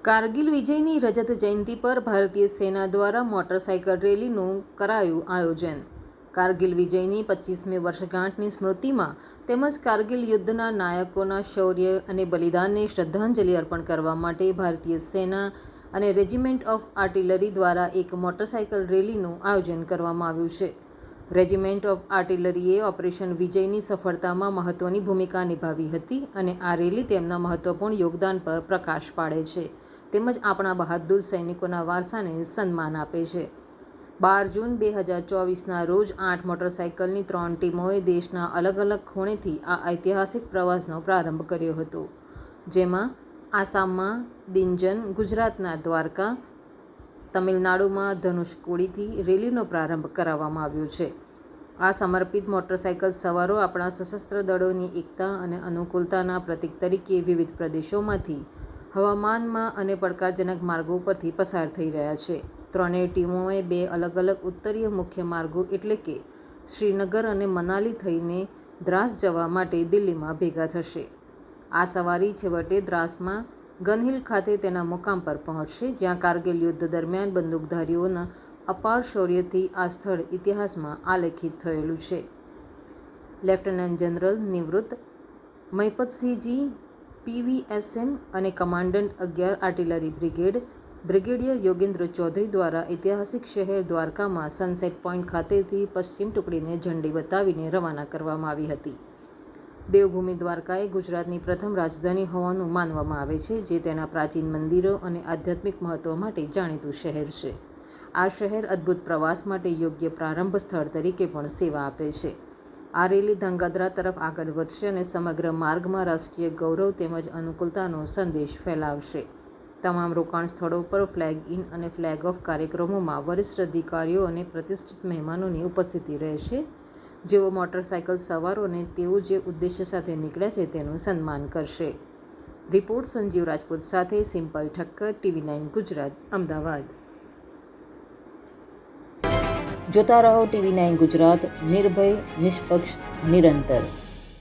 કારગિલ વિજયની રજત જયંતિ પર ભારતીય સેના દ્વારા મોટરસાયકલ રેલીનું કરાયું આયોજન. કારગિલ વિજયની 25મી વર્ષગાંઠની સ્મૃતિમાં તેમજ કારગિલ યુદ્ધના નાયકોના શૌર્ય અને બલિદાનને શ્રદ્ધાંજલિ અર્પણ કરવા માટે ભારતીય સેના અને રેજિમેન્ટ ઓફ આર્ટિલરી દ્વારા એક મોટરસાયકલ રેલીનું આયોજન કરવામાં આવ્યું છે. રેજિમેન્ટ ઓફ આર્ટિલરીએ ઓપરેશન વિજયની સફળતામાં મહત્વની ભૂમિકા નિભાવી હતી અને આ રેલી તેમના મહત્વપૂર્ણ યોગદાન પર પ્રકાશ પાડે છે તેમજ આપણા બહાદુર સૈનિકોના વારસાને સન્માન આપે છે. 12 જૂન 2024ના રોજ 8 મોટરસાયકલની 3 ટીમોએ દેશના અલગ અલગ ખૂણેથી આ ઐતિહાસિક પ્રવાસનો પ્રારંભ કર્યો હતો, જેમાં આસામમાં દિંજન, ગુજરાતના દ્વારકા, તમિલનાડુમાં ધનુષકોડીથી રેલીનો પ્રારંભ કરાવવામાં આવ્યો છે. આ સમર્પિત મોટરસાયકલ સવારો આપણા સશસ્ત્ર દળોની એકતા અને અનુકૂળતાના પ્રતીક તરીકે વિવિધ પ્રદેશોમાંથી હવામાનમાં અને પડકારજનક માર્ગો પરથી પસાર થઈ રહ્યા છે. ત્રણેય ટીમોએ 2 અલગ અલગ ઉત્તરીય મુખ્ય માર્ગો એટલે કે શ્રીનગર અને મનાલી થઈને દ્રાસ જવા માટે દિલ્હીમાં ભેગા થશે. આ સવારી છેવટે દ્રાસમાં ગનહિલ ખાતે તેના મુકામ પર પહોંચશે, જ્યાં કારગિલ યુદ્ધ દરમિયાન બંદૂકધારીઓના અપાર શૌર્યથી આ સ્થળ ઇતિહાસમાં આલેખિત થયેલું છે. લેફ્ટનન્ટ જનરલ નિવૃત્ત મહિપતસિંહજી PVSM અને commandant 11 artillery brigade brigadier Yogendra Chaudhary દ્વારા ઐતિહાસિક શહેર દ્વારકામાં સનસેટ પોઈન્ટ ખાતેથી પશ્ચિમ ટુકડીને ઝંડી બતાવીને રવાના કરવામાં આવી હતી. દેવભૂમિ દ્વારકા એ ગુજરાતની પ્રથમ રાજધાની હોવાનું માનવામાં આવે છે, જે તેના પ્રાચીન મંદિરો અને આધ્યાત્મિક મહત્વ માટે જાણીતું શહેર છે. આ શહેર અદ્ભુત પ્રવાસ માટે યોગ્ય પ્રારંભ સ્થળ તરીકે પણ સેવા આપે છે. આ રેલી ધંગાધ્રા તરફ આગળ વધશે અને સમગ્ર માર્ગમાં રાષ્ટ્રીય ગૌરવ તેમજ અનુકૂળતાનો સંદેશ ફેલાવશે. તમામ રોકાણ સ્થળો પર ફ્લેગ ઇન અને ફ્લેગ ઓફ કાર્યક્રમોમાં વરિષ્ઠ અધિકારીઓ અને પ્રતિષ્ઠિત મહેમાનોની ઉપસ્થિતિ રહેશે, જેઓ મોટરસાયકલ સવારોને તેઓ જે ઉદ્દેશ્ય સાથે નીકળ્યા છે તેનું સન્માન કરશે. રિપોર્ટ સંજીવ રાજપૂત સાથે સિમ્પલ ઠક્કર, TV9 ગુજરાત, અમદાવાદ. જોતા રહો TV9 ગુજરાત, નિર્ભય, નિષ્પક્ષ, નિરંતર.